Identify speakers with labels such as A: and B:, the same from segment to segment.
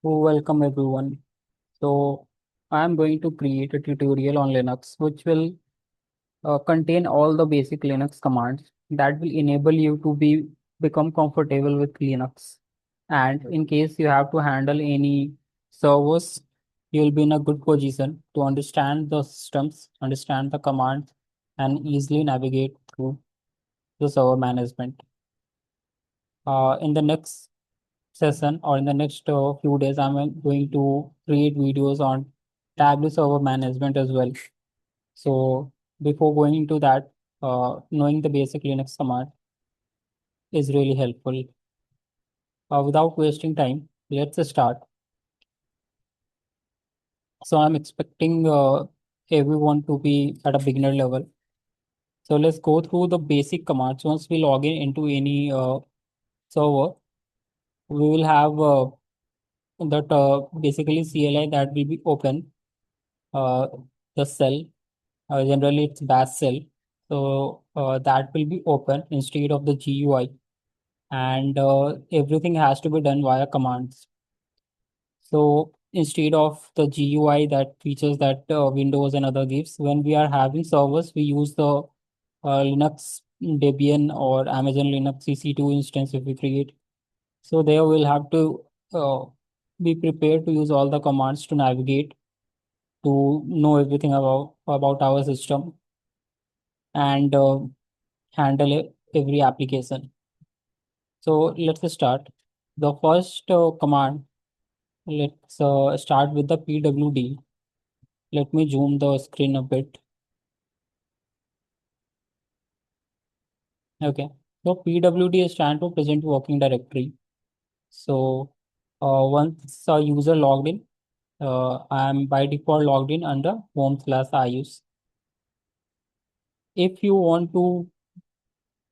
A: Welcome everyone. So I'm going to create a tutorial on Linux which will contain all the basic Linux commands that will enable you to become comfortable with Linux. And in case you have to handle any servers, you'll be in a good position to understand the systems, understand the commands, and easily navigate through the server management. In the next session or in the next few days, I'm going to create videos on tablet server management as well. So before going into that, knowing the basic Linux command is really helpful. Without wasting time, let's start. So I'm expecting everyone to be at a beginner level. So let's go through the basic commands. Once we log in into any server, we will have that basically CLI that will be open uh, the cell. Generally, it's bash cell. So that will be open instead of the GUI, and everything has to be done via commands. So instead of the GUI that features that Windows and other gives, when we are having servers, we use the Linux Debian or Amazon Linux EC2 instance if we create. So there we'll have to be prepared to use all the commands to navigate, to know everything about our system and handle every application. So let's start. The first command, let's start with the pwd. Let me zoom the screen a bit. Okay. So pwd stands for present working directory. So once a user logged in, I am by default logged in under home/ius. If you want to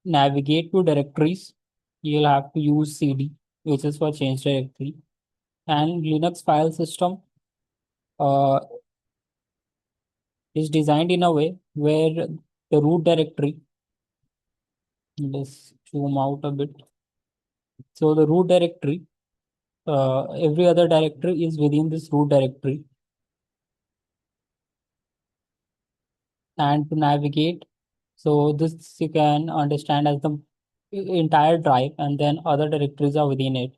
A: navigate to directories, you'll have to use cd, which is for change directory. And Linux file system uh, is designed in a way where the root directory, let's zoom out a bit. So the root directory, every other directory is within this root directory. And to navigate, so this you can understand as the entire drive, and then other directories are within it.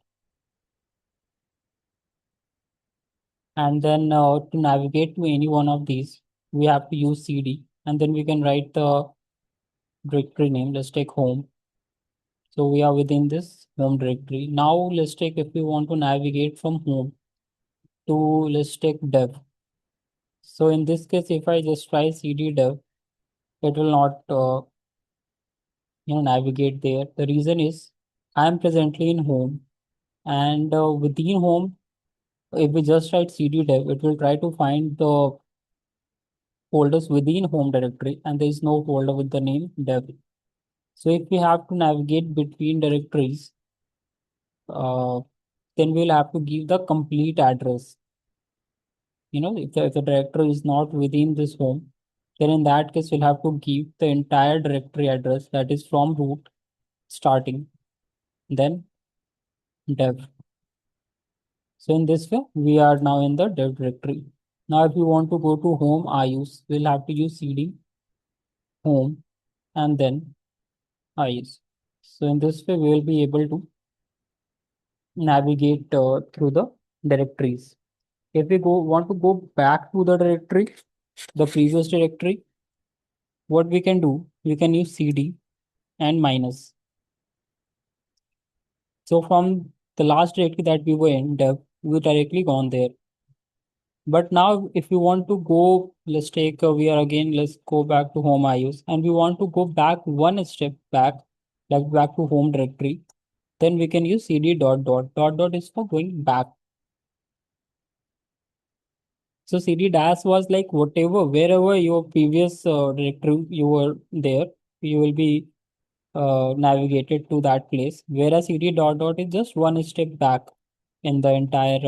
A: And then to navigate to any one of these, we have to use cd, and then we can write the directory name. Let's take home. So we are within this home directory. Now let's take, if we want to navigate from home to, let's take dev. So in this case, if I just try cd dev, it will not navigate there. The reason is I am presently in home, and within home, if we just write cd dev, it will try to find the folders within home directory, and there is no folder with the name dev. So if we have to navigate between directories, uh, then we'll have to give the complete address. If the directory is not within this home, then in that case we'll have to give the entire directory address, that is from root starting, then dev. So in this way, we are now in the dev directory. Now if you want to go to home ius, we'll have to use cd home and then ius. So in this way, we will be able to navigate through the directories. If we want to go back to the directory, the previous directory, what we can do, we can use cd and minus. So from the last directory that we were in, dev, we directly gone there. But now if we want to go, let's take, we are again, let's go back to home ius, and we want to go back one step back, like back to home directory, then we can use cd dot dot. Dot dot is for going back. So cd dash was like whatever, wherever your previous directory you were there, you will be navigated to that place. Whereas cd dot dot is just one step back in the entire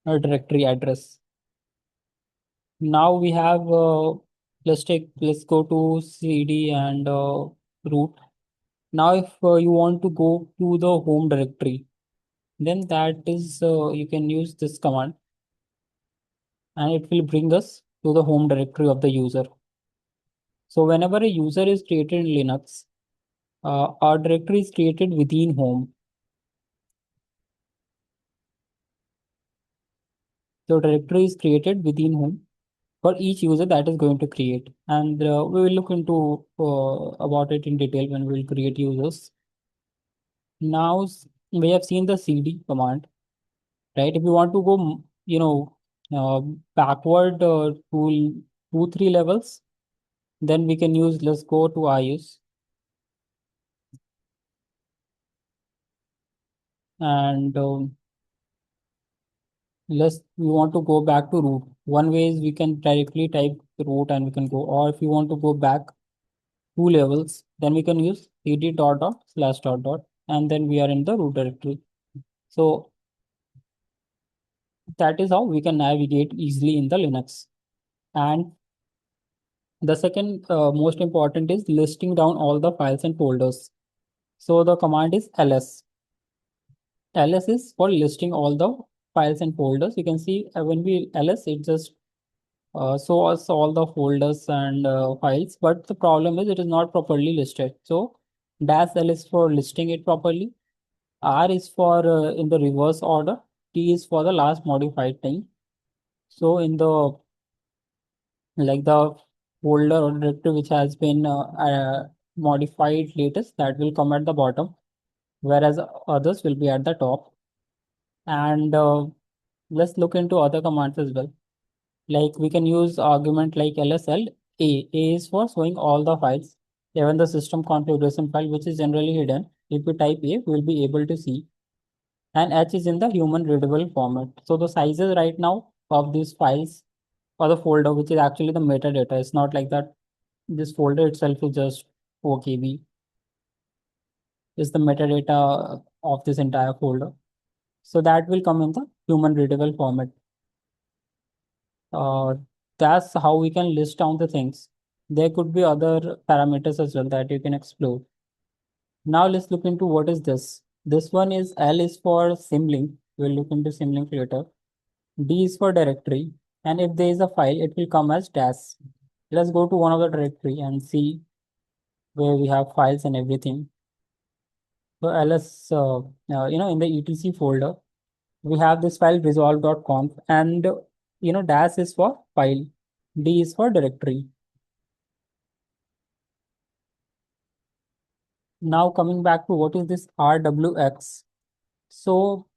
A: directory address. Now we have let's go to cd and root. Now if you want to go to the home directory, then that is you can use this command and it will bring us to the home directory of the user. So whenever a user is created in Linux, our directory is created within home. So directory is created within home for each user that is going to create. And we will look into about it in detail when we will create users. Now we have seen the cd command, right? If you want to go, uh, backward to 2 3 levels, then we can use, let's go to ius and let's we want to go back to root. One way is we can directly type root and we can go, or if you want to go back 2 levels, then we can use cd dot dot slash dot dot, and then we are in the root directory. So that is how we can navigate easily in the Linux. And the second most important is listing down all the files and folders. So the command is ls. Ls is for listing all the files and folders. You can see when we ls, it just show us all the folders and files. But the problem is it is not properly listed. So dash l is for listing it properly. R is for in the reverse order. T is for the last modified time. So in the like the folder or directory which has been modified latest, that will come at the bottom, whereas others will be at the top. And let's look into other commands as well. Like we can use argument like lsl a. A is for showing all the files, even the system configuration file which is generally hidden. If we type a, we will be able to see. And H is in the human readable format. So the sizes right now of these files or the folder, which is actually the metadata, it's not like that this folder itself is just 4 KB, is the metadata of this entire folder. So that will come in the human readable format. Uh, that's how we can list down the things. There could be other parameters as well that you can explore. Now let's look into what is this. This one is L is for symlink. We'll look into symlink later. D is for directory. And if there is a file, it will come as dash. Let's go to one of the directory and see where we have files and everything. So ls, in the etc folder, we have this file resolve.conf and dash is for file, D is for directory. Now coming back to what is this RWX. So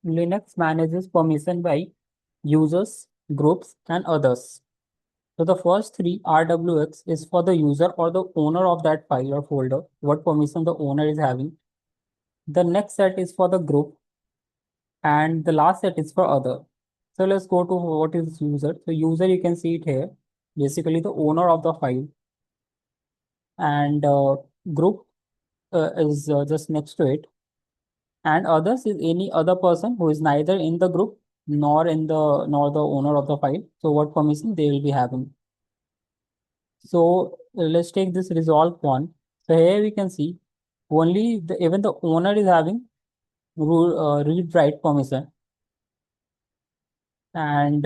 A: Linux manages permission by users, groups, and others. So the first three RWX is for the user or the owner of that file or folder, what permission the owner is having. The next set is for the group, and the last set is for other. So let's go to what is user. So user, you can see it here, basically the owner of the file, and group is just next to it, and others is any other person who is neither in the group nor the owner of the file. So what permission they will be having. So let's take this resolve one. So here we can see only even the owner is having read write permission, and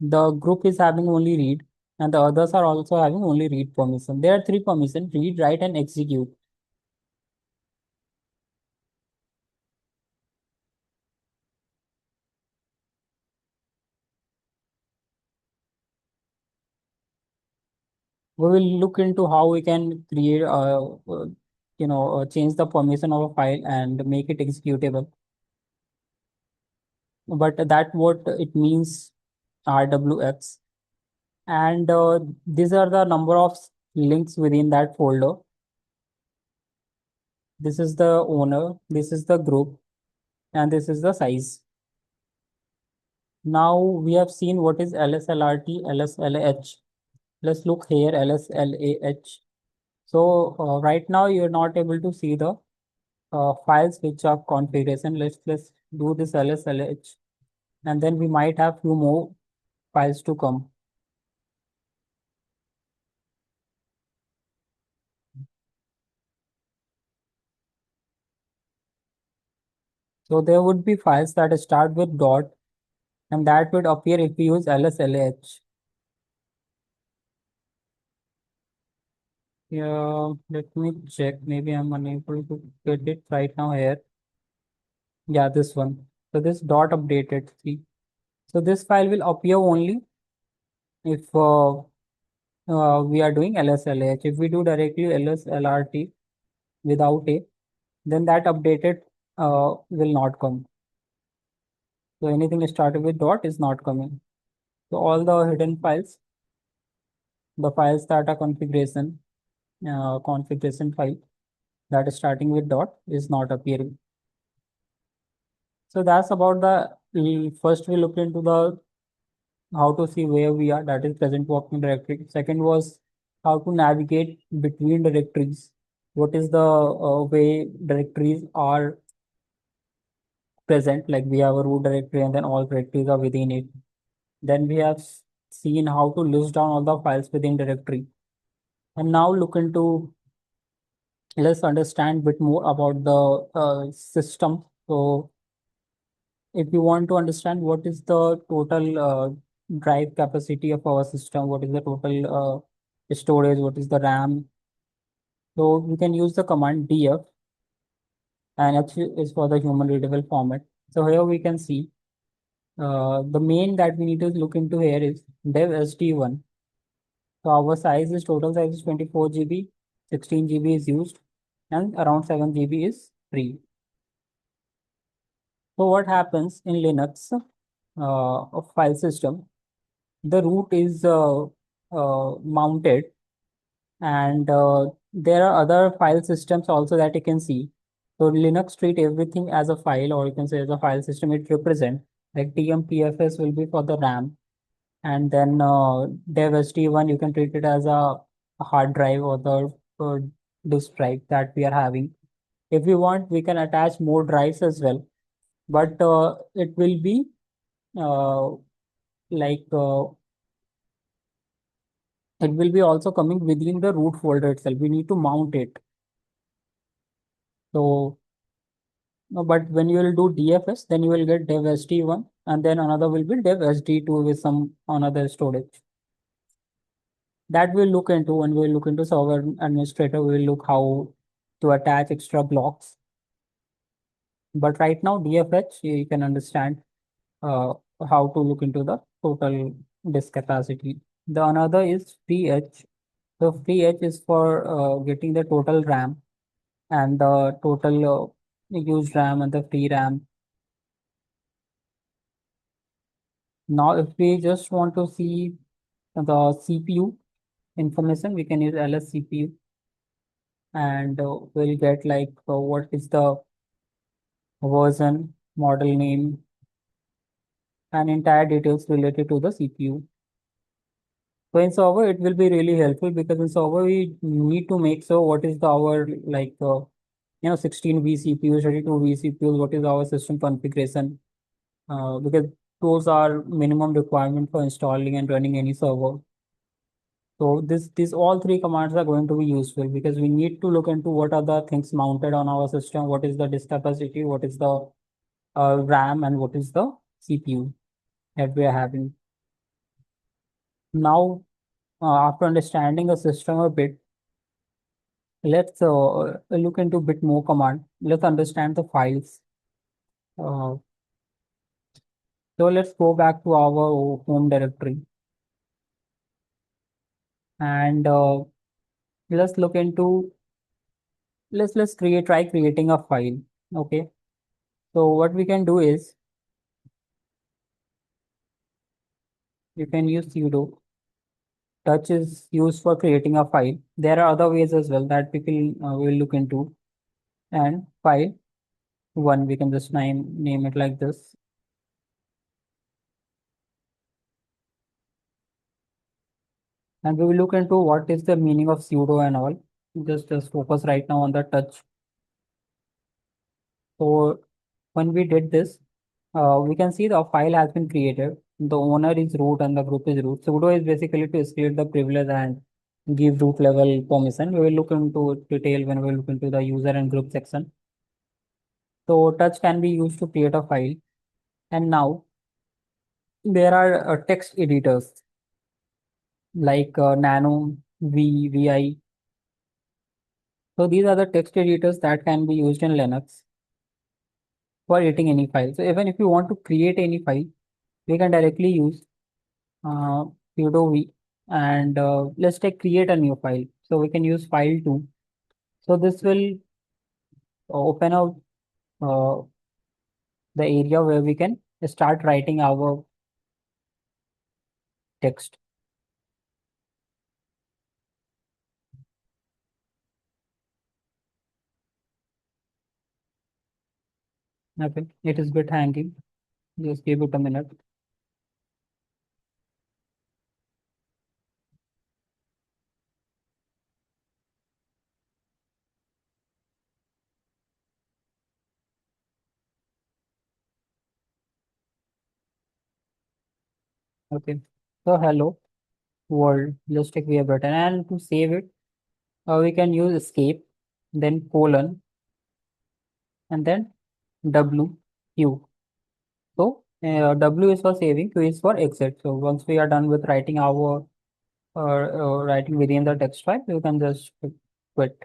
A: the group is having only read, and the others are also having only read permission. There are three permissions: read, write, and execute. We will look into how we can create, change the permission of a file and make it executable. But that what it means, RWX. And these are the number of links within that folder. This is the owner, this is the group, and this is the size. Now we have seen what is lslrt, lslah. Let's look here, lslah. So right now you're not able to see the files which are configuration. Let's do this lslah, and then we might have few more files to come. So there would be files that start with dot and that would appear if we use lsLH. Yeah, let me check. Maybe I'm unable to get it right now here. Yeah, this one. So this dot updated. See. So this file will appear only if we are doing lsLH. If we do directly lslrt without a, then that updated will not come. So anything started with dot is not coming. So all the hidden files, the files that are configuration file that is starting with dot is not appearing. So that's about first we looked into the how to see where we are, that is present working directory. Second was how to navigate between directories. What is the way directories are present, like we have a root directory and then all directories are within it. Then we have seen how to list down all the files within directory. And now look into, let's understand a bit more about the system. So if you want to understand what is the total drive capacity of our system, what is the total storage, what is the RAM, so we can use the command df, and H is for the human readable format. So here we can see the main that we need to look into here is dev sd1. So our total size is 24 GB, 16 GB is used, and around 7 GB is free. So what happens in Linux file system? The root is mounted, and there are other file systems also that you can see. So Linux treat everything as a file, or you can say as a file system it represent. Like tmpfs will be for the RAM, and then dev sd1 you can treat it as a hard drive or the disk drive that we are having. If we want, we can attach more drives as well, but it will be uh, like it will be also coming within the root folder itself. We need to mount it. So, no, but when you will do DFS, then you will get dev sd1, and then another will be dev sd2 with some another storage. That we'll look into when we'll look into server administrator. We will look how to attach extra blocks. But right now, DFH, you can understand uh, how to look into the total disk capacity. The another is free H. So free H is for getting the total RAM and the total used RAM and the free RAM. Now, if we just want to see the CPU information, we can use lscpu, and we'll get like what is the version, model name, and entire details related to the CPU. So in server, it will be really helpful because in server we need to make sure what is the our like 16 vCPUs, 32 vCPUs, what is our system configuration, because those are minimum requirement for installing and running any server. So this all three commands are going to be useful because we need to look into what are the things mounted on our system, what is the disk capacity, what is the RAM, and what is the CPU that we are having. Now, after understanding the system a bit, let's look into a bit more command. Let's understand the files. Uh, so let's go back to our home directory, and let's look into let's try creating a file. Okay. So what we can do is you can use sudo. Touch is used for creating a file. There are other ways as well that people will look into. And file one, we can just name it like this. And we will look into what is the meaning of sudo and all. Just focus right now on the touch. So when we did this, we can see the file has been created. The owner is root and the group is root. Sudo is basically to create the privilege and give root level permission. We will look into detail when we look into the user and group section. So touch can be used to create a file. And now there are text editors like Nano, Vi. So these are the text editors that can be used in Linux for editing any file. So even if you want to create any file, we can directly use uh, sudo v, and let's take create a new file. So we can use file 2. So this will open up uh, the area where we can start writing our text. Okay, it is bit hanging. Just give it a minute. Okay. So hello world. Let's take we button, and to save it, we can use escape, then colon, and then W Q. So W is for saving, Q is for exit. So once we are done with writing our writing within the text file, you can just quit.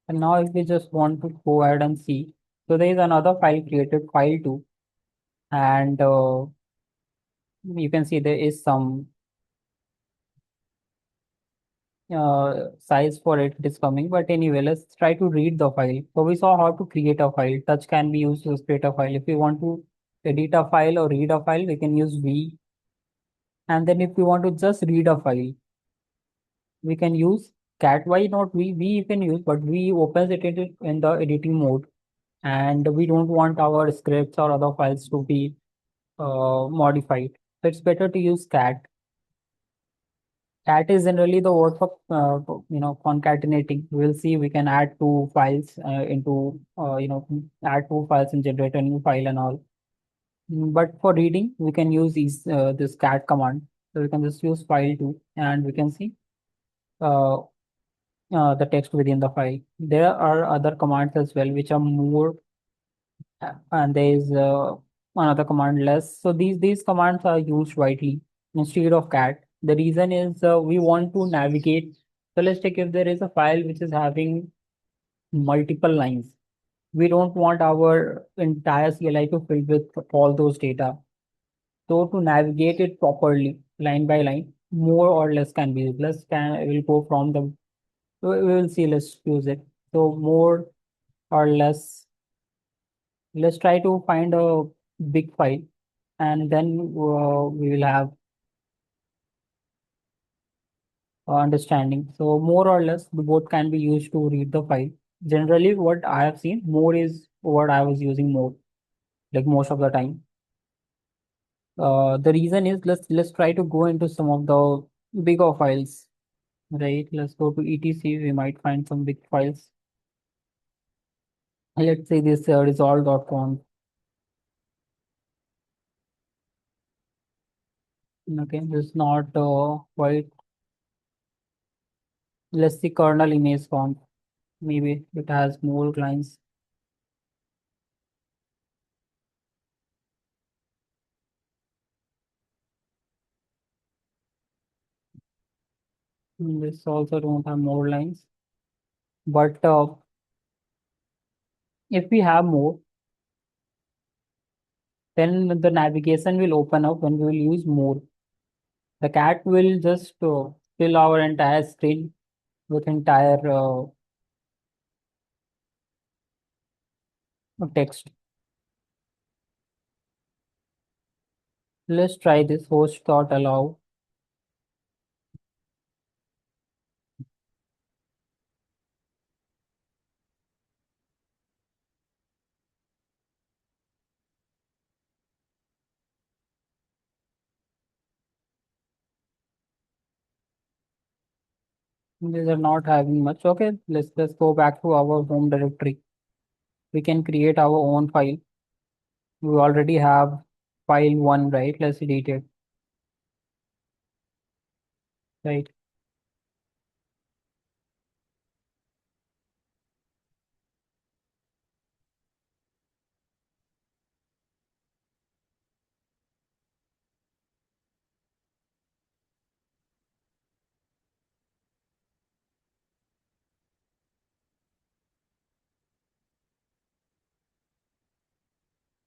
A: And now if we just want to go ahead and see, so there is another file created, file 2, and you can see there is some size for it. It is coming, but anyway, let's try to read the file. So we saw how to create a file. Touch can be used to create a file. If we want to edit a file or read a file, we can use V. And then if we want to just read a file, we can use cat. Why not V? V you can use, but V opens it in the editing mode, and we don't want our scripts or other files to be modified. So it's better to use cat. Cat is generally the word for concatenating. We'll see we can add two files into add two files and generate a new file and all. But for reading, we can use this cat command. So we can just use file 2, and we can see uh, the text within the file. There are other commands as well which are more, and there is another command less. So these commands are used widely instead of cat. The reason is we want to navigate. So let's take if there is a file which is having multiple lines. We don't want our entire CLI to fill with all those data. So to navigate it properly, line by line, more or less can be used. Less can will go from the, we will see. Let's use it. So more or less. Let's try to find a big file, and then we will have understanding. So more or less, the both can be used to read the file. Generally, what I have seen more is what I was using more, like most of the time. The reason is let's try to go into some of the bigger files, right? Let's go to etc. We might find some big files. Let's say this resolve.conf. Okay, this is not quite. Let's see kernel image conf. Maybe it has more lines. This also don't have more lines. But if we have more, then the navigation will open up when we will use more. The cat will just fill our entire screen with entire text. Let's try this host dot allow. These are not having much. Okay, let's go back to our home directory. We can create our own file. We already have file 1, right? Let's edit it, right?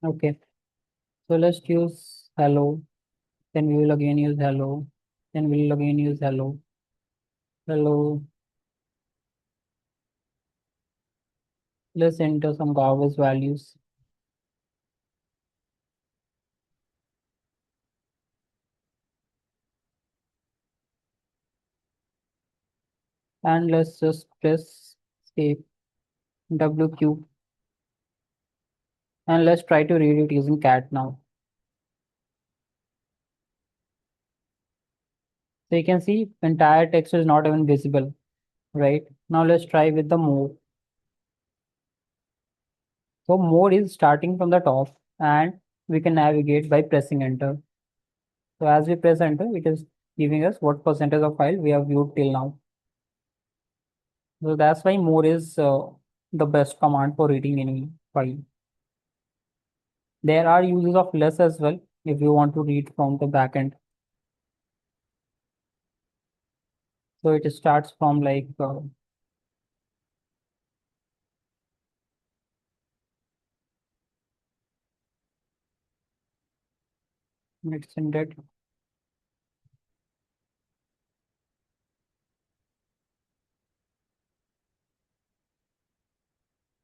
A: Okay, so let's use hello. Then we will again use hello. Then we will again use hello. Hello. Let's enter some garbage values. And let's just press escape WQ. And let's try to read it using cat now. So you can see entire text is not even visible, right? Now let's try with the more. So more is starting from the top and we can navigate by pressing enter. So as we press enter, it is giving us what percentage of file we have viewed till now. So that's why more is the best command for reading any file. There are uses of less as well if you want to read from the backend. So it starts from like it's in that.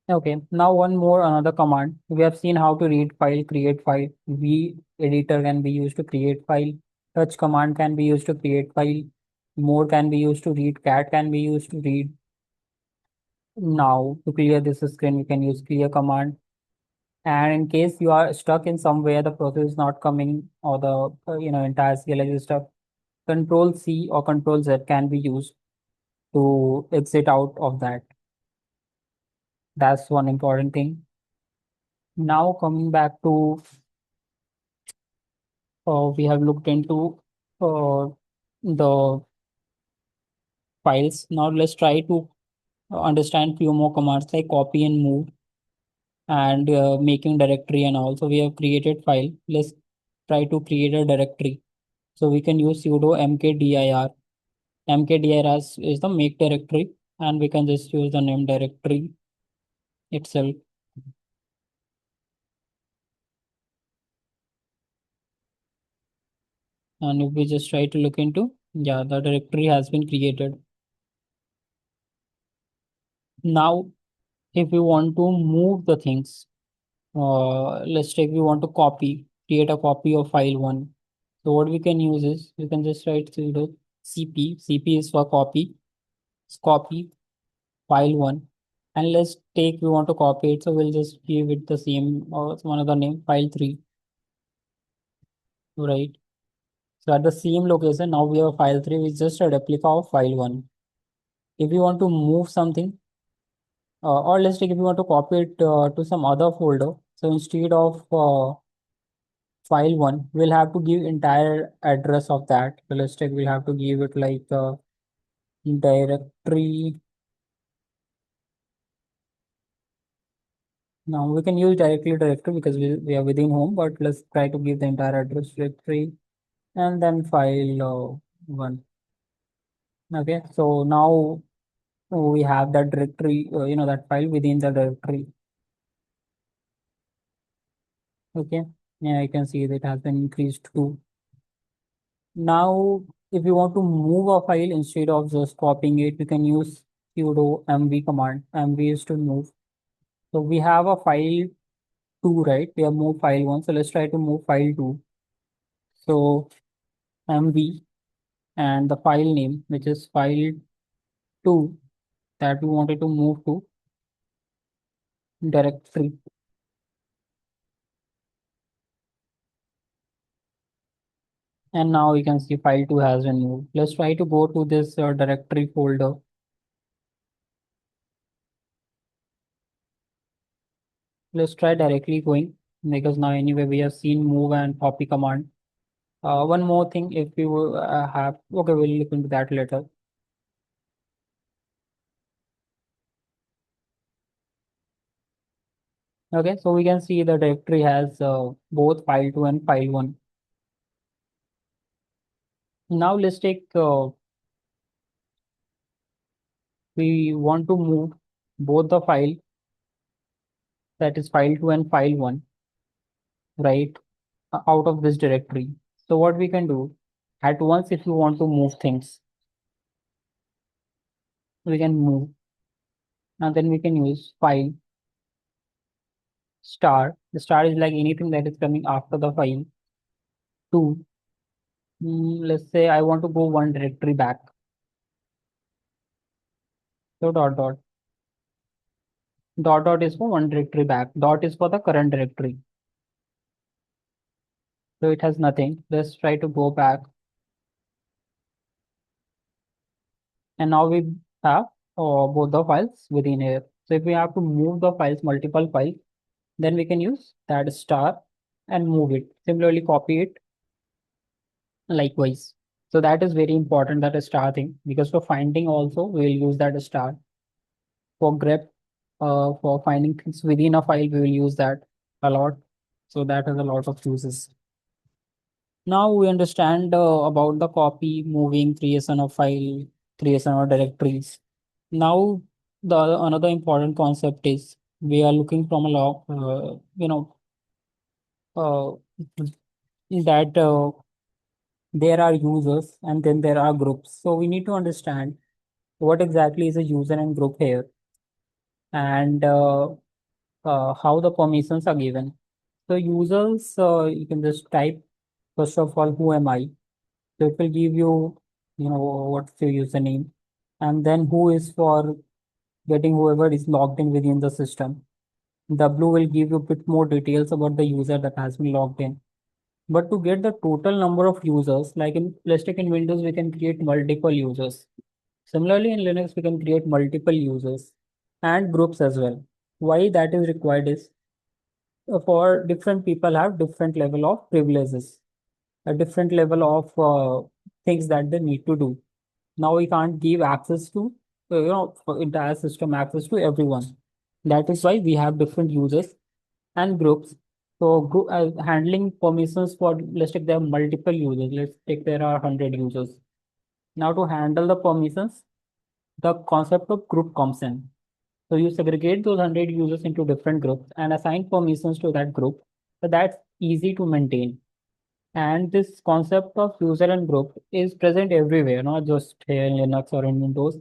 A: Okay, now one more another command. We have seen how to read file, create file. V editor can be used to create file. Touch command can be used to create file. More can be used to read. Cat can be used to read. Now to clear this screen, we can use clear command. And in case you are stuck in somewhere, the process is not coming or the entire CLI stuff, Control C or Control Z can be used to exit out of that. That's one important thing. Now coming back to we have looked into the files. Now let's try to understand few more commands like copy and move and making directory and all. So we have created file. Let's try to create a directory. So we can use sudo mkdir. Mkdir is the make directory and we can just use the name directory itself. And if we just try to look into, yeah, the directory has been created. Now, if we want to move the things, let's take we want to create a copy of file one. So what we can use is we can just write sudo cp is for copy, it's copy file one, and let's take we want to copy it, so we'll just give it the same or some another name file three, right? So at the same location, now we have file three, which is just a replica of file one. If you want to move something, or let's take if you want to copy it to some other folder, so instead of file one, we'll have to give entire address of that. So let's take, we'll have to give it like directory. Now we can use directory because we are within home, but let's try to give the entire address directory and then file one. Okay, so now we have that directory, that file within the directory. Okay, yeah, I can see that it has been increased to. Now, if you want to move a file instead of just copying it, we can use sudo mv command. Mv is to move. So we have a file two, right? We have moved file one. So let's try to move file two. So mv and the file name, which is file two that we wanted to move to directory. And now you can see file two has been moved. Let's try to go to this directory folder. Let's try directly going because now anyway we have seen move and copy command. One more thing, if we have, okay, we'll look into that later. Okay, so we can see the directory has both file 2 and file 1. Now let's take, we want to move both the file, that is file 2 and file 1. right, out of this directory. So what we can do at once, if you want to move things, we can move, and then we can use file star. The star is like anything that is coming after the file. Two, let's say I want to go one directory back. So dot is for one directory back. Dot is for the current directory. So it has nothing. Let's try to go back. And now we have both the files within here. So if we have to move the files, multiple files, then we can use that star and move it. Similarly, copy it likewise. So that is very important, that star thing, because for finding also we will use that star. For grep, for finding things within a file, we will use that a lot. So that has a lot of uses. Now we understand about the copy, moving, creation of file, creation of directories. Now the another important concept is we are looking from a log, uh, that there are users and then there are groups. So we need to understand what exactly is a user and group here, and how the permissions are given. So users, you can just type first of all, who am I? So it will give you, what's your username, and then who is for getting whoever is logged in within the system. W will give you a bit more details about the user that has been logged in. But to get the total number of users, like in let's take in Windows, we can create multiple users. Similarly, in Linux, we can create multiple users and groups as well. Why that is required is for different people have different level of privileges, a different level of things that they need to do. Now we can't give access to, for entire system access to everyone. That is why we have different users and groups. So handling permissions for, let's take there are multiple users. Let's take there are 100 users. Now to handle the permissions, the concept of group comes in. So you segregate those 100 users into different groups and assign permissions to that group. So that's easy to maintain. And this concept of user and group is present everywhere, not just here in Linux or in Windows.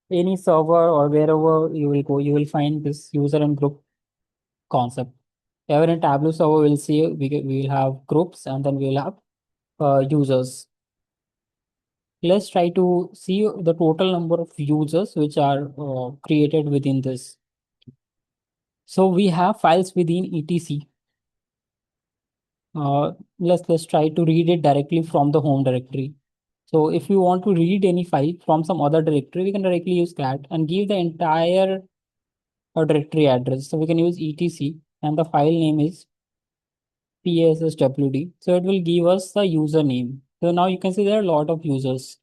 A: Any server or wherever you will go, you will find this user and group concept. Ever in Tableau server, we'll see we will have groups and then we will have users. Let's try to see the total number of users which are created within this. So we have files within etc. Let's try to read it directly from the home directory. So if you want to read any file from some other directory, we can directly use cat and give the entire directory address. So we can use etc and the file name is PSSWD. So it will give us the username. So now you can see there are a lot of users.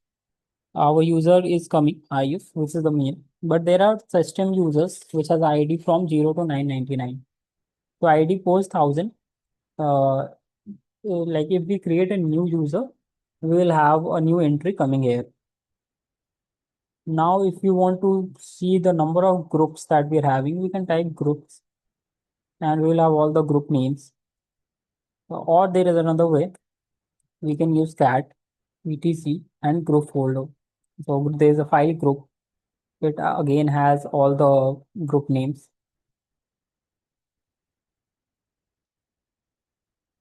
A: Our user is coming, IF, which is the main, but there are system users which has ID from 0 to 999. So ID post 1000. Like if we create a new user, we will have a new entry coming here. Now, if you want to see the number of groups that we're having, we can type groups and we will have all the group names. Or there is another way, we can use cat, etc, and group folder. So there's a file group. It again has all the group names.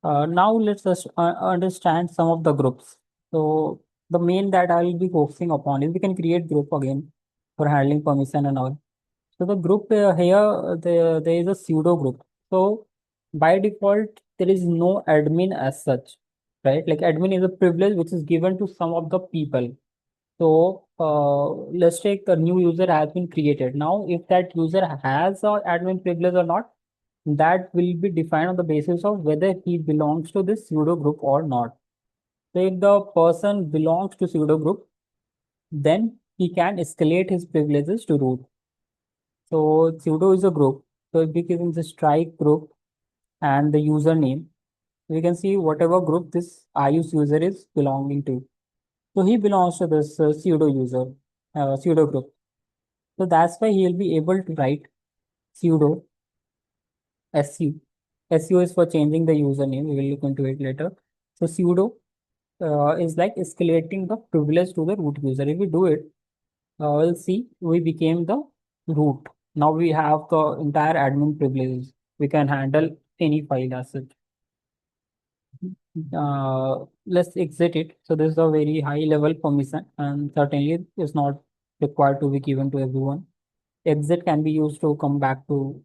A: Now let's just understand some of the groups. So the main that I will be focusing upon is we can create group again for handling permission and all. So the group here, there is a pseudo group. So by default, there is no admin as such, right? Like admin is a privilege which is given to some of the people. So let's take a new user has been created. Now, if that user has a admin privilege or not, that will be defined on the basis of whether he belongs to this pseudo group or not. So if the person belongs to pseudo group, then he can escalate his privileges to root. So pseudo is a group. So if we can just try group and the username, we can see whatever group this IUS user is belonging to. So he belongs to this pseudo user, pseudo group. So that's why he will be able to write sudo su SU is for changing the username. We will look into it later. So sudo is like escalating the privilege to the root user. If we do it, we'll see we became the root. Now we have the entire admin privileges. We can handle any file as such. Let's exit it. So this is a very high level permission and certainly is not required to be given to everyone. Exit can be used to come back to,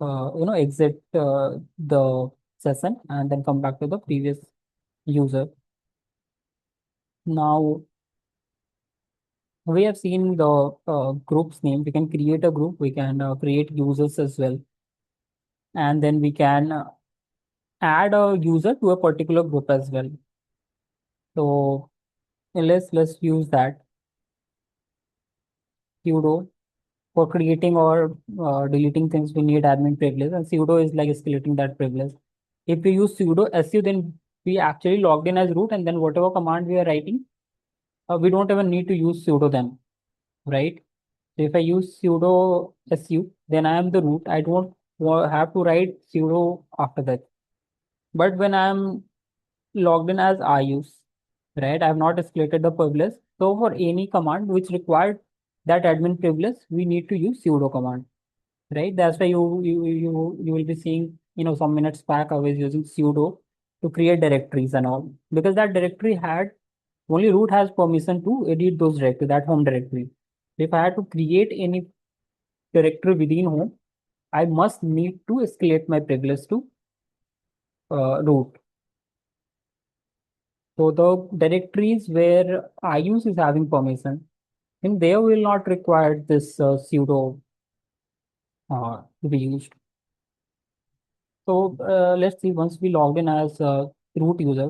A: exit the session and then come back to the previous user. Now we have seen the group's name. We can create a group. We can create users as well. And then we can add a user to a particular group as well. So let's use that sudo for creating or deleting things. We need admin privilege, and sudo is like escalating that privilege. If we use sudo su, then we actually logged in as root, and then whatever command we are writing, we don't even need to use sudo then, right? So if I use sudo su, then I am the root. I don't have to write sudo after that. But when I'm logged in as I use, right? I have not escalated the privilege. So for any command which required that admin privilege, we need to use sudo command, right? That's why you will be seeing, some minutes back I was using sudo to create directories and all, because that directory had only root has permission to edit those directory, that home directory. If I had to create any directory within home, I must need to escalate my privilege to root. So the directories where I use is having permission, and they will not require this sudo to be used. So let's see, once we log in as a root user,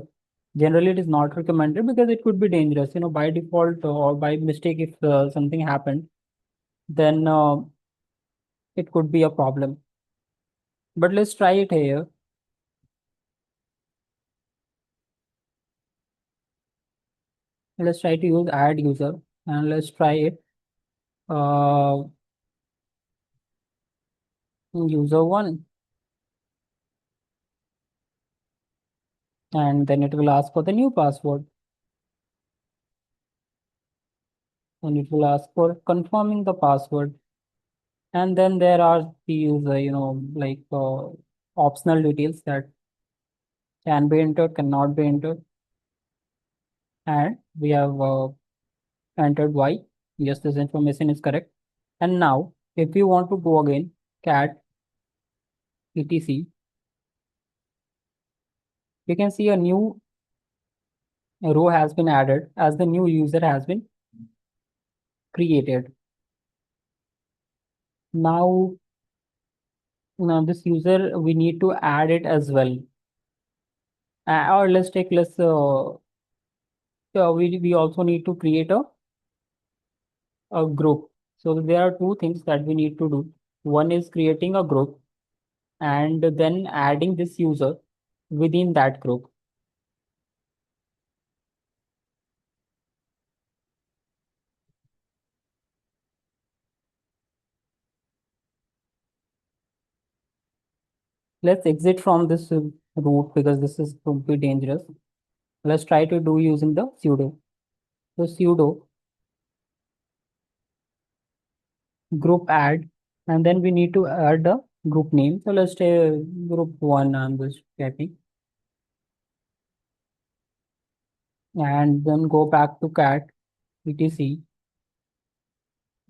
A: generally it is not recommended because it could be dangerous. By default or by mistake, if something happened, then it could be a problem. But let's try it here. Let's try to use add user and let's try it. Uh, user one, and then it will ask for the new password, and it will ask for confirming the password. And then there are these, like optional details that can be entered, cannot be entered. And we have entered Y. Yes, this information is correct. And now, if you want to go again, cat etc, you can see a new row has been added as the new user has been created. Now this user, we need to add it as well. Or we also need to create a group. So there are two things that we need to do. One is creating a group and then adding this user within that group. Let's exit from this root because this is going to be dangerous. Let's try to do using the sudo. So sudo group add, and then we need to add the group name. So let's say group one, I'm just typing, and then go back to cat etc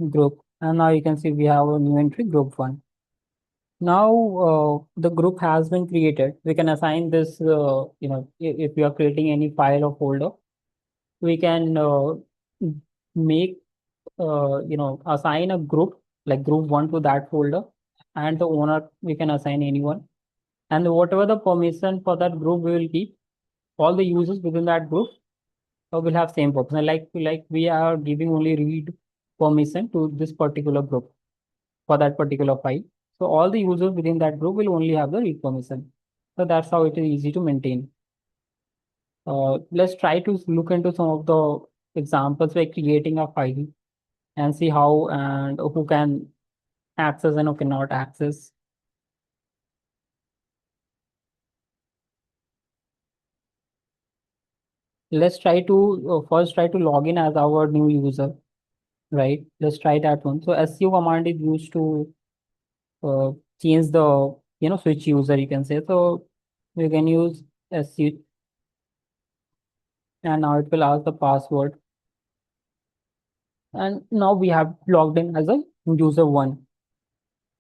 A: group, and now you can see we have a new entry group one. Now the group has been created. We can assign this, if we are creating any file or folder, we can make, assign a group like group one to that folder, and the owner we can assign anyone. And whatever the permission for that group we will keep, all the users within that group will have same permission. Like we are giving only read permission to this particular group for that particular file. So all the users within that group will only have the read permission. So that's how it is easy to maintain. Let's try to look into some of the examples by creating a file and see how and who can access and who cannot access. Let's try to first try to log in as our new user, right? Let's try that one. So su command is used to uh, change the switch user, you can say. So we can use su, and now it will ask the password, and now we have logged in as a user one,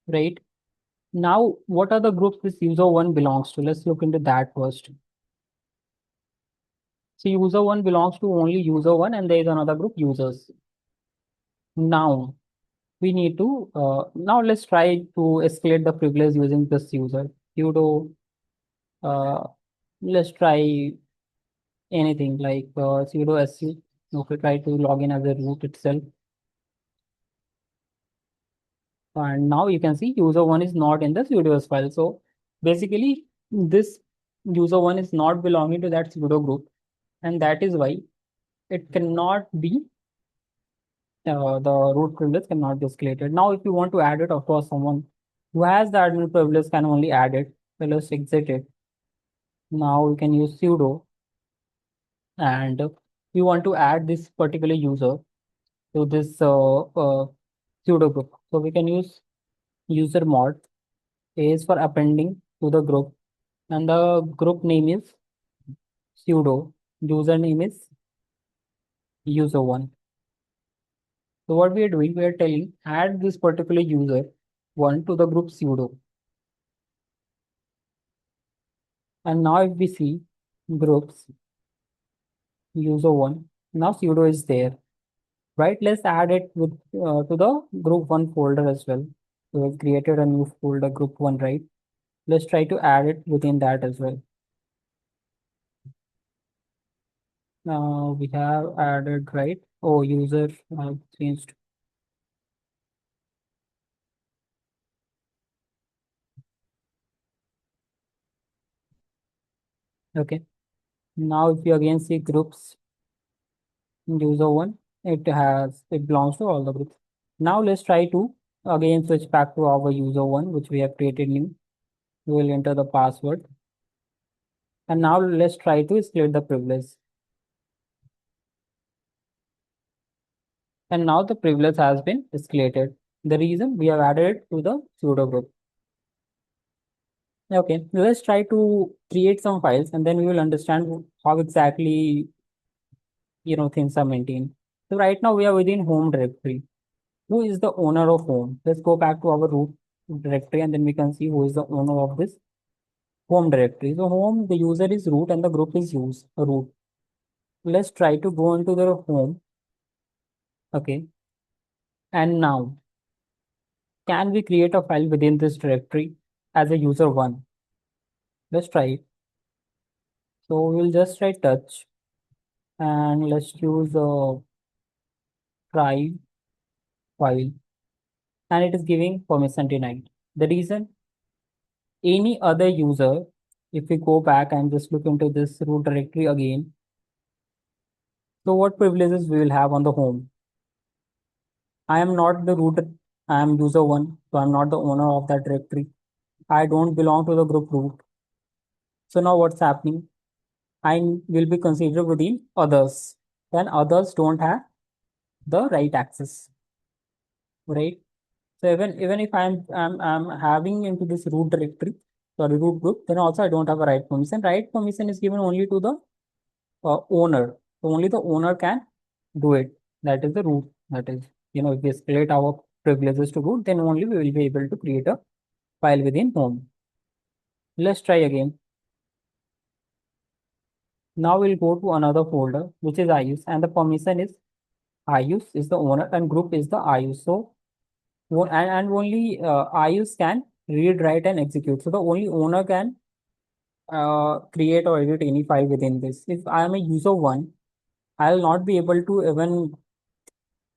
A: right? Now what are the groups this user one belongs to? Let's look into that first. So user one belongs to only user one, and there is another group users. Now we need to now let's try to escalate the privilege using this user sudo. uh, let's try anything like sudo su. Okay, try to log in as a root itself, and now you can see user one is not in the sudo's file. So basically this user one is not belonging to that sudo group, and that is why it cannot be the root privilege cannot be escalated. Now, if you want to add it, of course, someone who has the admin privilege can only add it. So let's exit it. Now we can use sudo, and we want to add this particular user to this sudo group. So we can use user mod. A is for appending to the group, and the group name is sudo. Username is user one. So what we are doing, we are telling add this particular user one to the group sudo. And now if we see groups user one, now sudo is there, right? Let's add it with to the group one folder as well. So we've created a new folder group one, right? Let's try to add it within that as well. Now we have added, right? Oh, user changed. Okay. Now if you again see groups user one, it belongs to all the groups. Now let's try to again switch back to our user one, which we have created new. We will enter the password. And now let's try to split the privilege. And now the privilege has been escalated. The reason we have added it to the pseudo group. Okay, let's try to create some files and then we will understand how exactly things are maintained. So right now we are within home directory. Who is the owner of home? Let's go back to our root directory and then we can see who is the owner of this home directory. So home, the user is root and the group is use root. Let's try to go into the home. Okay, and now can we create a file within this directory as a user one? Let's try it. So we'll just try touch and let's choose a try file, and it is giving permission denied. The reason any other user, if we go back and just look into this root directory again, so what privileges we will have on the home? I am not the root, I am user one, so I'm not the owner of that directory. I don't belong to the group root. So now what's happening? I will be considered within others. Then others don't have the right access, right? So even if I'm having into this root directory, sorry, root group, then also I don't have a right permission. Right permission is given only to the owner. So only the owner can do it. That is the root. That is, if we escalate our privileges to root, then only we will be able to create a file within home. Let's try again. Now we'll go to another folder, which is IUs, and the permission is IUs is the owner and group is the IUs. So and only IUs can read, write, and execute. So the only owner can create or edit any file within this. If I am a user one, I'll not be able to even,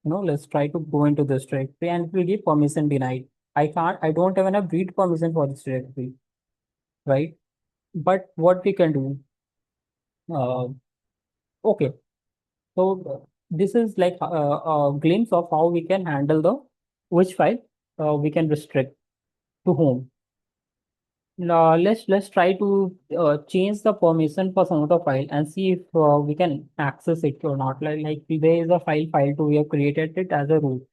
A: let's try to go into this directory and it will give permission denied. I don't even have read permission for this directory, right? But what we can do, uh, okay, so this is like a glimpse of how we can handle the which file we can restrict to whom. let's try to change the permission for some of the file and see if we can access it or not. Like there is a file2, we have created it as a root.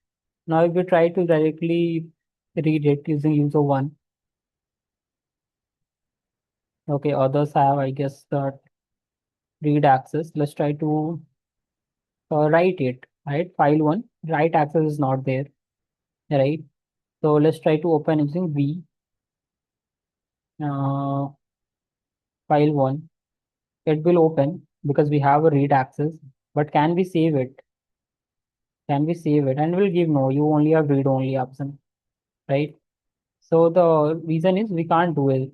A: Now if we try to directly read it using user one, okay, others have, I guess, that read access. Let's try to write it, right? File one, write access is not there, right? So let's try to open using v uh, file one. It will open because we have a read access, but can we save it? Can we save it? And we'll give no, you only have read only option, right? So the reason is we can't do it.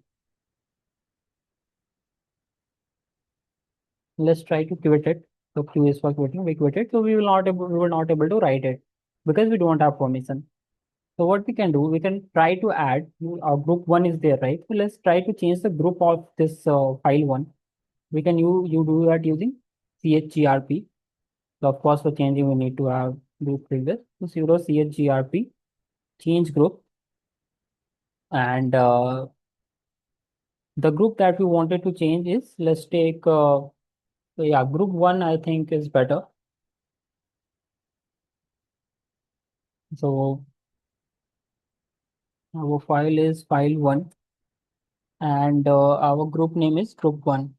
A: Let's try to quit it. So Q is for quitting, we quit it. So we will not able to write it because we don't have permission. So what we can do, we can try to add group one is there, right? So let's try to change the group of this file one. We can you do that using chgrp. So of course for changing we need to have group previous. So sudo chgrp change group, and the group that we wanted to change is, let's take yeah, group one I think is better. So our file is file one, and our group name is group one.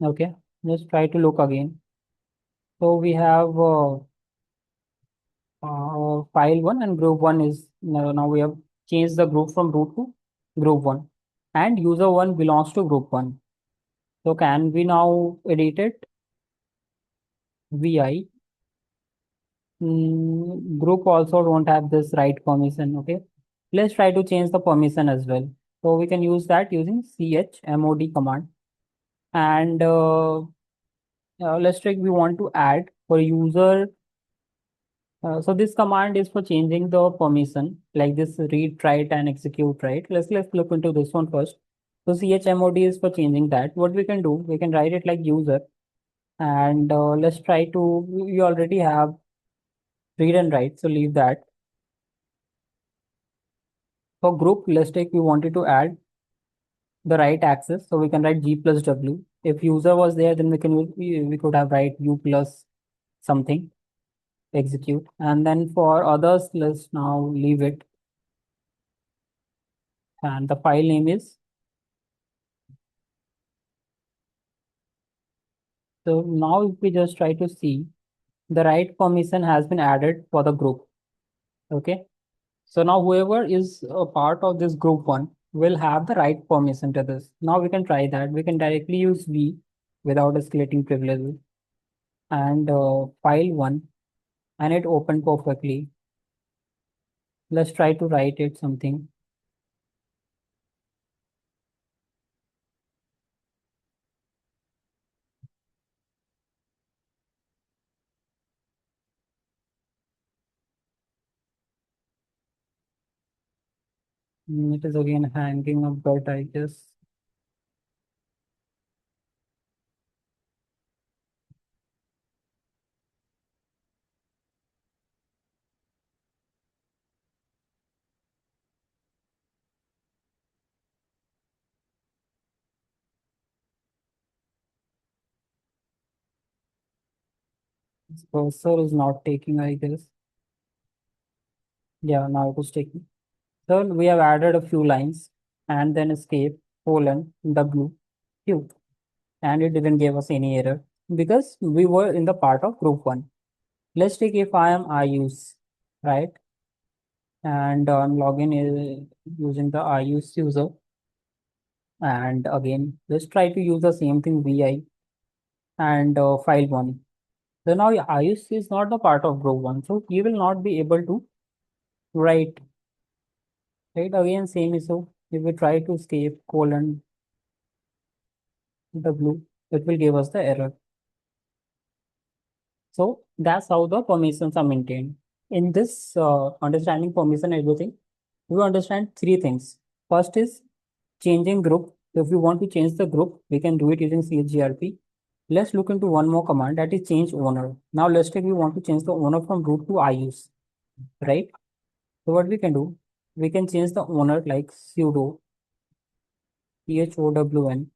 A: Okay, let's try to look again. So we have file one and group one is now we have changed the group from root to group one, and user one belongs to group one. So can we now edit it? Vi group also don't have this right permission. Okay, let's try to change the permission as well. So we can use that using chmod command, and let's take we want to add for user. So this command is for changing the permission, like this read, write, and execute, right? Let's look into this one first. So chmod is for changing that. What we can do, we can write it like user, and let's try to. We already have read and write, so leave that. For group, let's take we wanted to add the right access, so we can write g plus w. If user was there, then we could have write u plus something execute, and then for others, let's now leave it, and the file name is. So now if we just try to see, the right permission has been added for the group. Okay. So now whoever is a part of this group one will have the right permission to this. Now we can try that. We can directly use V without escalating privileges, and file one, and it opened perfectly. Let's try to write it something. It is again hanging a bit, I guess. This cursor is not taking, I guess. Yeah, now it is taking. So we have added a few lines, and then escape colon W Q, and it didn't give us any error because we were in the part of group one. Let's take if I am IUse, right? And login is using the IUse user. And again, let's try to use the same thing VI and file one. So now IUse is not the part of group one, so you will not be able to write. Right, again, same issue. If we try to escape colon W, it will give us the error. So that's how the permissions are maintained. In this understanding permission everything, we understand three things. First is changing group So if we want to change the group, we can do it using chgrp. Let's look into one more command, that is change owner. Now let's take we want to change the owner from root to iuse, right? So what we can do, we can change the owner like sudo chown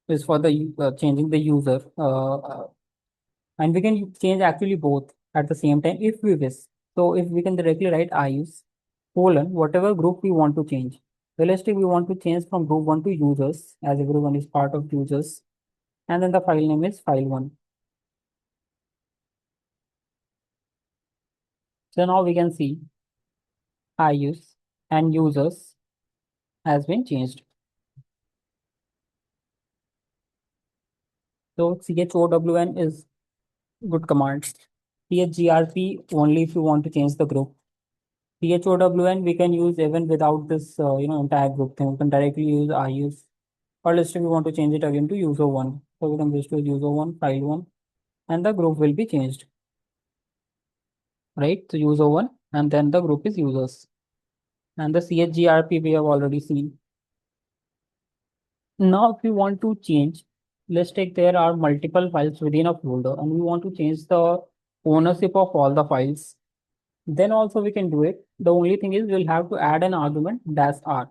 A: is for the changing the user, and we can change actually both at the same time if we wish. So if we can directly write iuse colon whatever group we want to change. So let's say we want to change from group one to users, as everyone is part of users, and then the file name is file one. So now we can see iuse and users has been changed. So chown is good command. chgrp only if you want to change the group. chown we can use even without this entire group thing. We can directly use iuse, or let's say we want to change it again to user one. So we can just use user one, file one, and the group will be changed, right? So user one, and then the group is users. And the chgrp we have already seen. Now, if we want to change, let's take there are multiple files within a folder, and we want to change the ownership of all the files. Then also we can do it. The only thing is we'll have to add an argument dash r.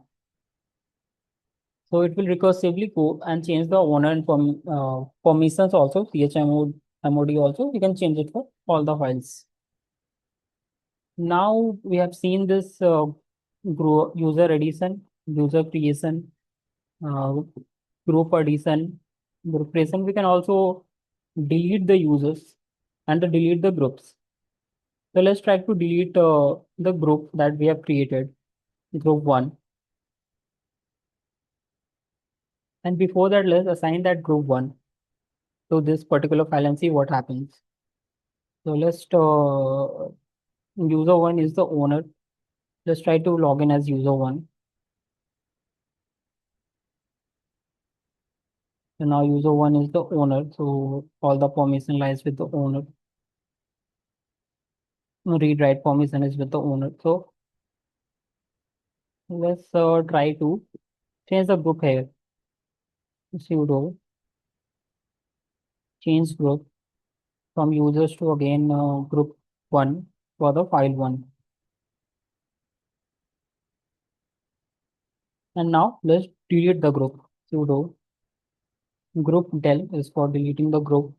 A: So it will recursively go and change the owner and permissions also, chmod, mod also. We can change it for all the files. Now we have seen this user addition, user creation, uh, group addition, group creation. We can also delete the users and delete the groups. So let's try to delete the group that we have created, group one. And before that, let's assign that group one to this particular file and see what happens. So let's user one is the owner. Let's try to log in as user one. So now user one is the owner. So all the permission lies with the owner. Read write permission is with the owner. So let's try to change the group here. Sudo change group from users to again group one for the file one. And now let's delete the group. Sudo group del is for deleting the group,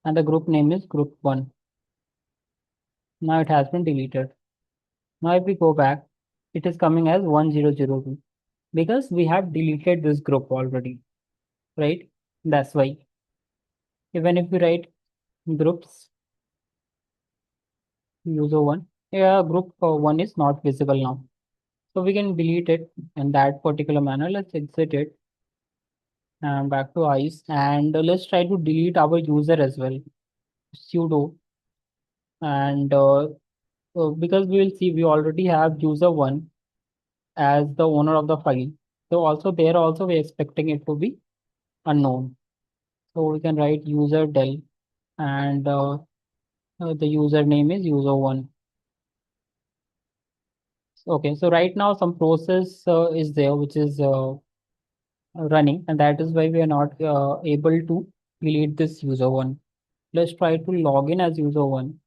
A: and the group name is group one. Now it has been deleted. Now if we go back, it is coming as 1002 because we have deleted this group already, right? That's why. Even if we write groups user one, yeah, group one is not visible now. So we can delete it in that particular manner. Let's exit it and back to ice, and let's try to delete our user as well. Sudo, and because we will see we already have user one as the owner of the file. So also there also we're expecting it to be unknown. So we can write user del, and the username is user one. Okay, so right now some process is there which is running, and that is why we are not able to delete this user one. Let's try to log in as user one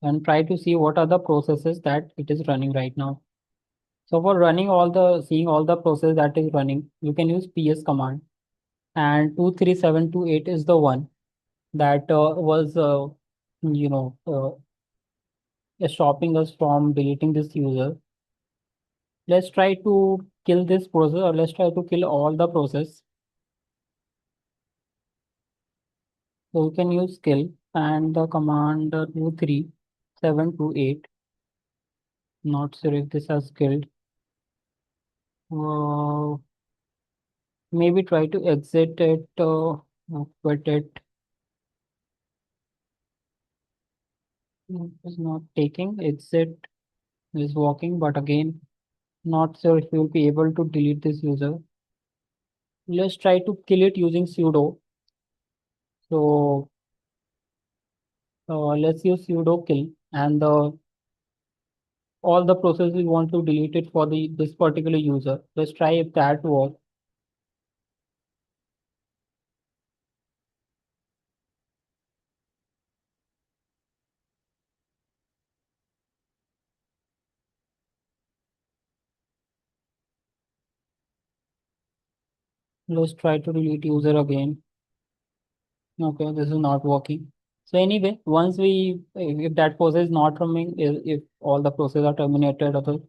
A: and try to see what are the processes that it is running right now. So for running seeing all the process that is running, you can use ps command, and 23728 is the one that was you know stopping us from deleting this user. Let's try to kill this process, or let's try to kill all the process. So we can use kill and the command 23728. Not sure if this has killed. Uh, Maybe try to exit it, quit it. It's not taking. Exit is working, but again, not sure if you'll be able to delete this user. Let's try to kill it using sudo. So let's use sudo kill, and the all the process we want to delete it for the this particular user. Let's try if that works. Let's try to delete user again. Okay, this is not working. So anyway, once we, if that process is not running, if all the processes are terminated or the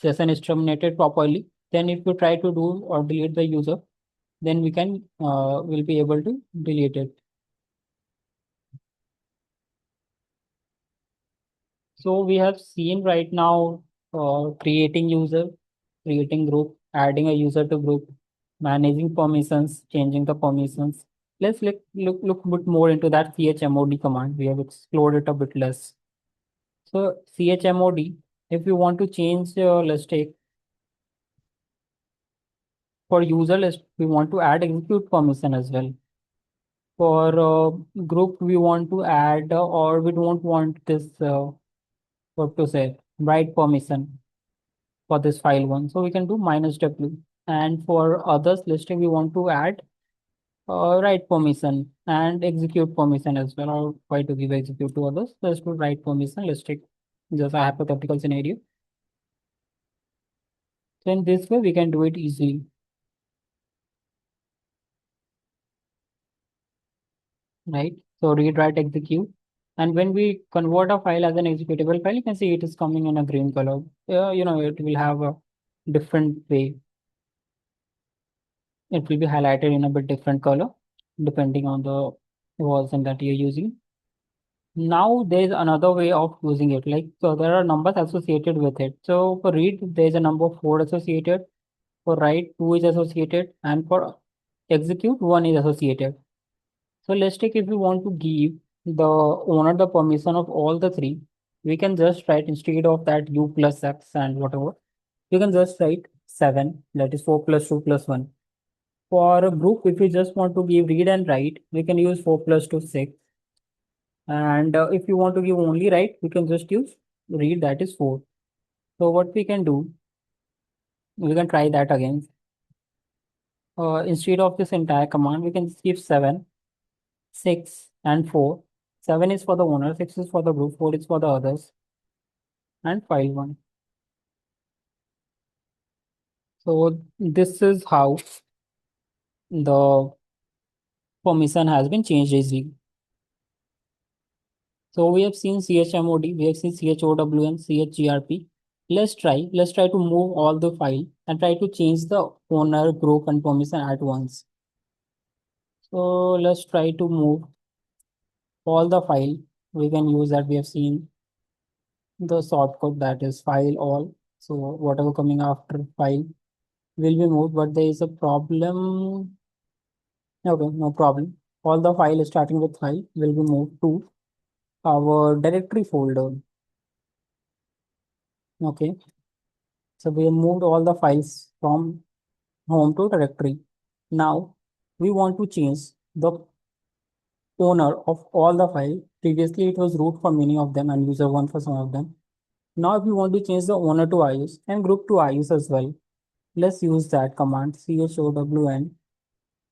A: session is terminated properly, then if you try to do or delete the user, then we can, will be able to delete it. So we have seen right now, creating user, creating group, adding a user to group, managing permissions, changing the permissions. Let's look a bit more into that chmod command. We have explored it a bit less. So chmod, if you want to change, let's take for user list, we want to add execute permission as well. For group, we want to add, or we don't want this, what to say, write permission for this file one. So we can do minus w. And for others listing, we want to add write permission and execute permission as well, or try to give execute to others. Let's do write permission. Let's take just a hypothetical scenario. So in this way, we can do it easily, right? So read, write, execute. And when we convert a file as an executable file, you can see it is coming in a green color. It will have a different way. It will be highlighted in a bit different color depending on the version that you're using. Now there's another way of using it. Like, so there are numbers associated with it. So for read, there's a number 4 associated. For write, 2 is associated. And for execute, 1 is associated. So let's take, if we want to give the owner the permission of all the three, we can just write, instead of that u plus x and whatever, you can just write 7, that is 4 plus 2 plus 1. For a group, if we just want to give read and write, we can use 4 plus 2, 6. And if you want to give only write, we can just use read, that is 4. So what we can do, we can try that again. Instead of this entire command, we can give 7, 6, and 4. 7 is for the owner, 6 is for the group, 4 is for the others, and file 1. So this is how the permission has been changed easily. So we have seen chmod, we have seen chown, chgrp. Let's try to move all the file and try to change the owner, group, and permission at once. So let's try to move all the file. We can use that, we have seen the shortcut, that is file all. So whatever coming after file will be moved, but there is a problem. Okay, no problem. All the file starting with file will be moved to our directory folder. Okay, so we have moved all the files from home to directory. Now we want to change the owner of all the file. Previously it was root for many of them and user one for some of them. Now if we want to change the owner to iOS and group to iOS as well, let's use that command chown.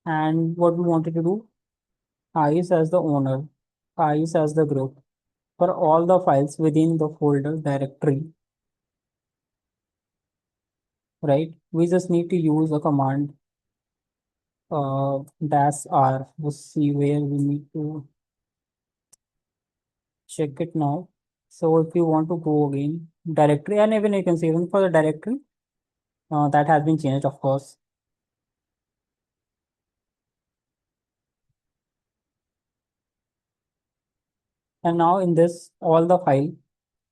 A: And what we wanted to do, iOS as the owner, iOS as the group for all the files within the folder directory, right? We just need to use a command, dash r. Let's see where we need to check it now. So if you want to go again, directory, and even you can see even for the directory, that has been changed, of course. And now in this, all the file,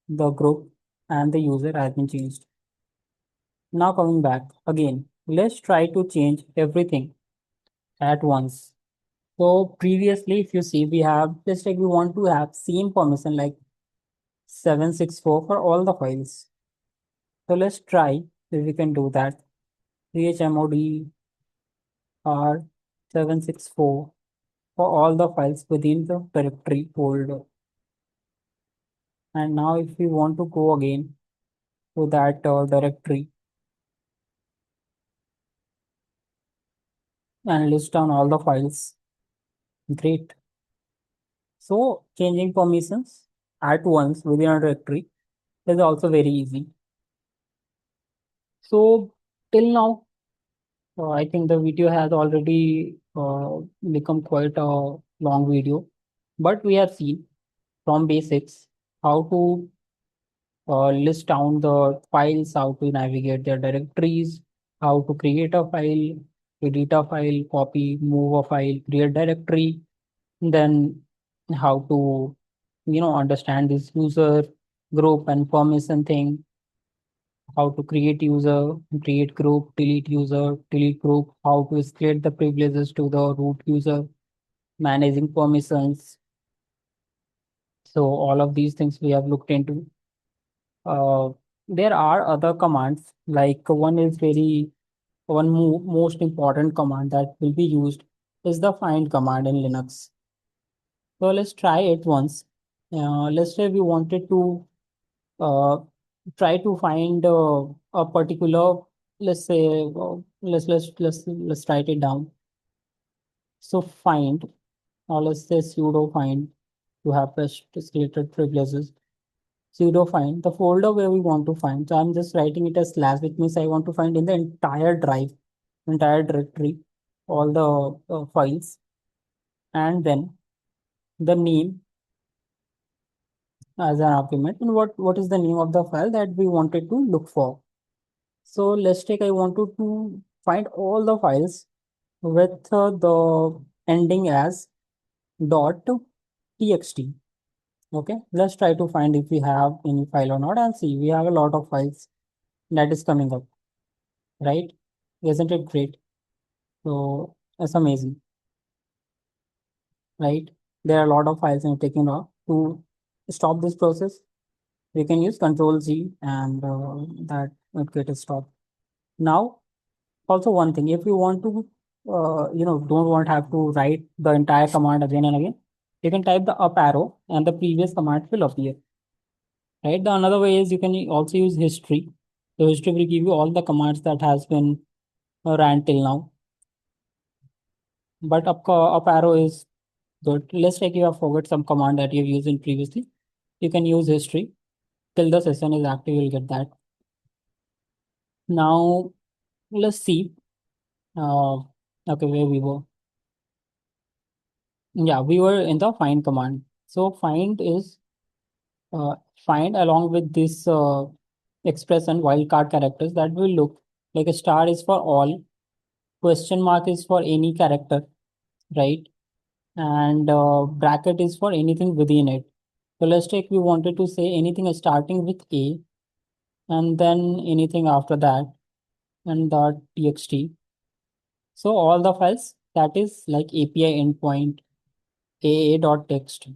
A: the group and the user has been changed. Now coming back again, let's try to change everything at once. So previously, if you see, we have, let's take, we want to have same permission like 764 for all the files. So let's try if we can do that. chmod r764 for all the files within the directory folder. And now if we want to go again, to that directory and list down all the files. Great. So changing permissions at once within a directory is also very easy. So till now, I think the video has already become quite a long video, but we have seen from basics how to list down the files, how to navigate their directories, how to create a file, edit a file, copy, move a file, create directory, then how to understand this user group and permission thing, how to create user, create group, delete group, how to escalate the privileges to the root user, managing permissions. So all of these things we have looked into. Uh, there are other commands, like most important command that will be used is the find command in Linux. So let's try it once. Let's say we wanted to uh, try to find a particular, let's say, let's write it down. So find, or let's say sudo find to have restricted privileges. Sudo find the folder where we want to find. So I'm just writing it as slash, which means I want to find in the entire drive, entire directory, all the files, and then the name as an argument, and what is the name of the file that we wanted to look for. So let's take, I wanted to find all the files with the ending as dot txt. Okay, let's try to find if we have any file or not, and see we have a lot of files that is coming up, right? Isn't it great? So that's amazing, right? There are a lot of files and taking off. To stop this process, we can use Control Z and that would get it stopped. Now, also one thing, if you want to, don't want have to write the entire command again and again, you can type the up arrow and the previous command will appear, right? The another way is you can also use history. So history will give you all the commands that has been ran till now. But up arrow is good. Let's take you have forgot some command that you've used in previously. You can use history till the session is active. You'll get that. Now let's see. Uh, okay, where we were. Yeah, we were in the find command. So find is uh, find along with this expression wildcard characters that will look like a star is for all, question mark is for any character, right? And bracket is for anything within it. So let's take we wanted to say anything starting with A and then anything after that and dot txt. So all the files that is like API endpoint aa.txt.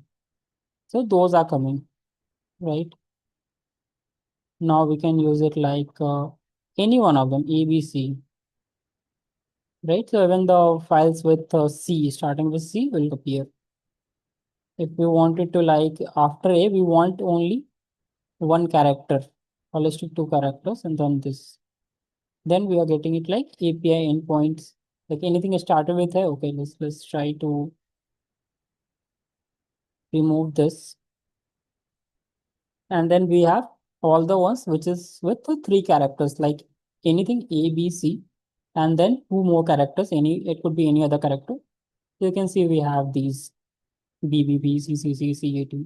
A: So those are coming, right? Now we can use it like any one of them, ABC, right? So even the files with C, starting with C will appear. If we wanted to like after A, we want only one character, or let's take two characters and then this. Then we are getting it like API endpoints, like anything started with A. Okay, let's try to remove this. And then we have all the ones which is with the three characters, like anything A, B, C, and then two more characters. Any it could be any other character. You can see we have these B, B, B, C, C, C, C, A, T.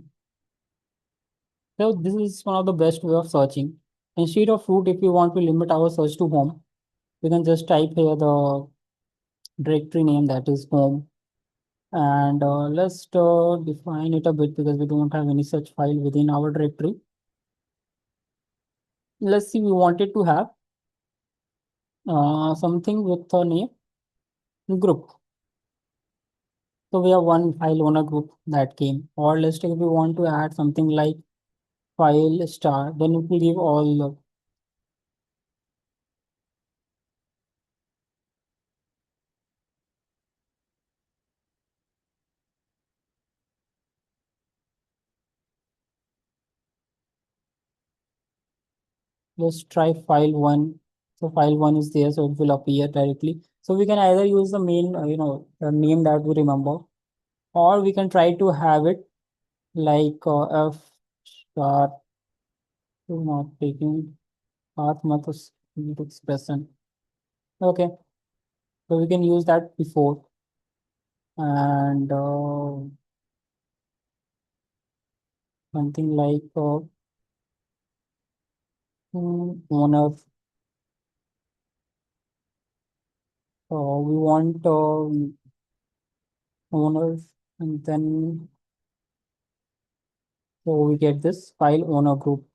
A: So this is one of the best way of searching. Instead of root, if you want to limit our search to home, we can just type here the directory name that is home. And let's define it a bit because we don't have any such file within our directory. Let's see, we wanted to have something with a name group. So we have one file owner group that came. Or let's take if we want to add something like file star, then it will give all the Let's try file one. So file one is there, so it will appear directly. So we can either use the main, the name that we remember, or we can try to have it like f star not taking path method expression. Okay, so we can use that before and something like owner. We want owners, and then so we get this file owner group,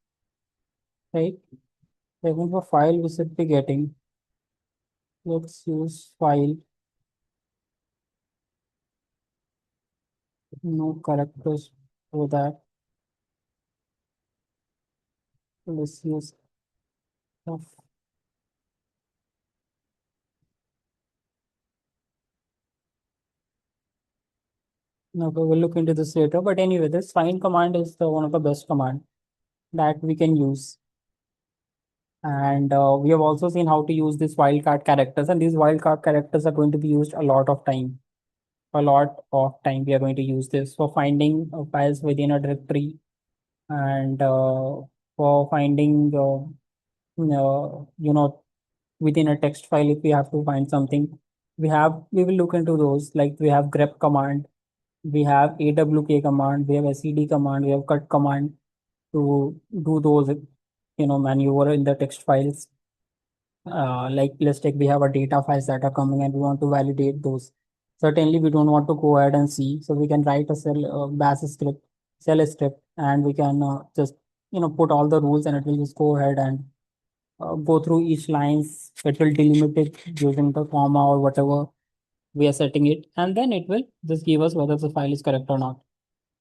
A: right? Even for file, we should be getting. Let's use file, no characters for that. Let's use stuff. Okay, we'll look into this later. But anyway, this find command is the one of the best command that we can use. And we have also seen how to use these wildcard characters, and these wildcard characters are going to be used a lot of time. A lot of time we are going to use this for finding files within a directory and for finding, within a text file if we have to find something. We will look into those. Like we have grep command, we have awk command, we have sed command, we have cut command to do those, maneuver in the text files. Like let's take we have a data files that are coming and we want to validate those. Certainly we don't want to go ahead and see, so we can write a cell bash script, cell script, and we can just put all the rules and it will just go ahead and go through each lines. It will delimit it using the comma or whatever we are setting it, and then it will just give us whether the file is correct or not.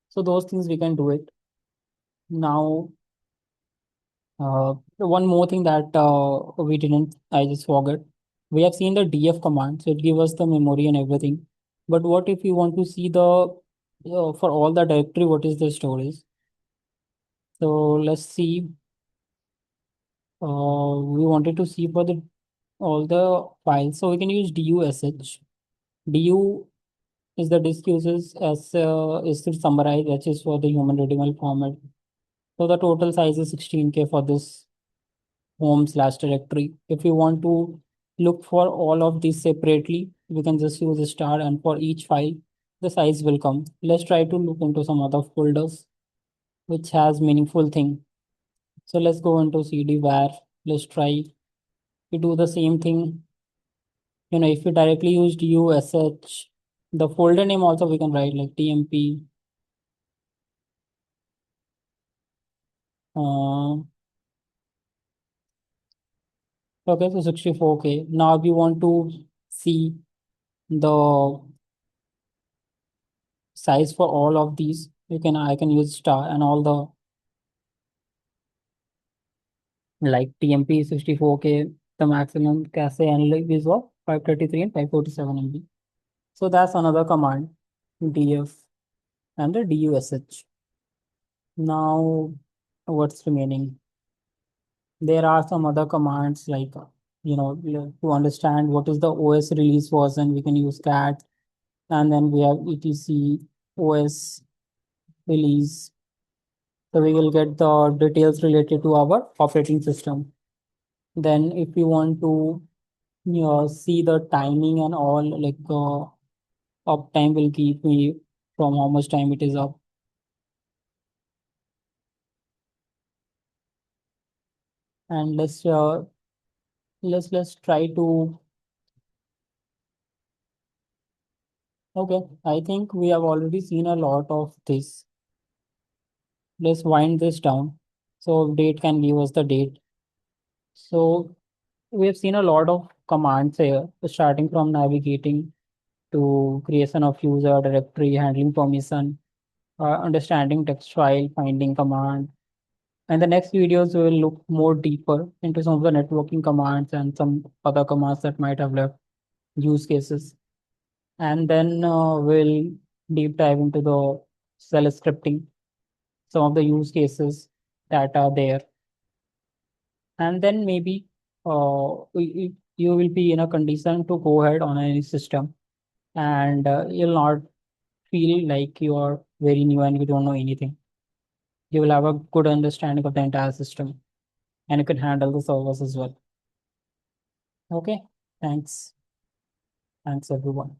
A: So those things we can do it. Now, one more thing that we didn't, I just forgot. We have seen the df command, so it gives us the memory and everything. But what if you want to see the for all the directory, what is the storage? So let's see. We wanted to see for the all the files, so we can use dush. Du is the disk uses as is to summarize, that is for the human readable format. So the total size is 16K for this home/directory. If you want to look for all of these separately, we can just use a star, and for each file, the size will come. Let's try to look into some other folders which has meaningful thing. So let's go into cd var. Let's try to do the same thing. If you directly use dush, the folder name also we can write like tmp. Uh, okay, so 64K. Now if you want to see the size for all of these, I can use star, and all the like tmp 64K, the maximum cache handling is of 533 and 547 MB. So that's another command, df and the dush. Now what's remaining? There are some other commands like to understand what is the OS release version, we can use cat, and then we have etc OS release. So we will get the details related to our operating system. Then if you want to see the timing and all, like uptime will give me from how much time it is up. And let's try to. Okay, I think we have already seen a lot of this. Let's wind this down. So date can give us the date. So we have seen a lot of commands here, starting from navigating to creation of user directory, handling permission, understanding text file, finding command. And the next videos we will look more deeper into some of the networking commands and some other commands that might have left use cases. And then we'll deep dive into the cell scripting, some of the use cases that are there. and then maybe you will be in a condition to go ahead on any system, and you'll not feel like you are very new and you don't know anything. You will have a good understanding of the entire system, and you can handle the servers as well. Okay, thanks. Thanks everyone.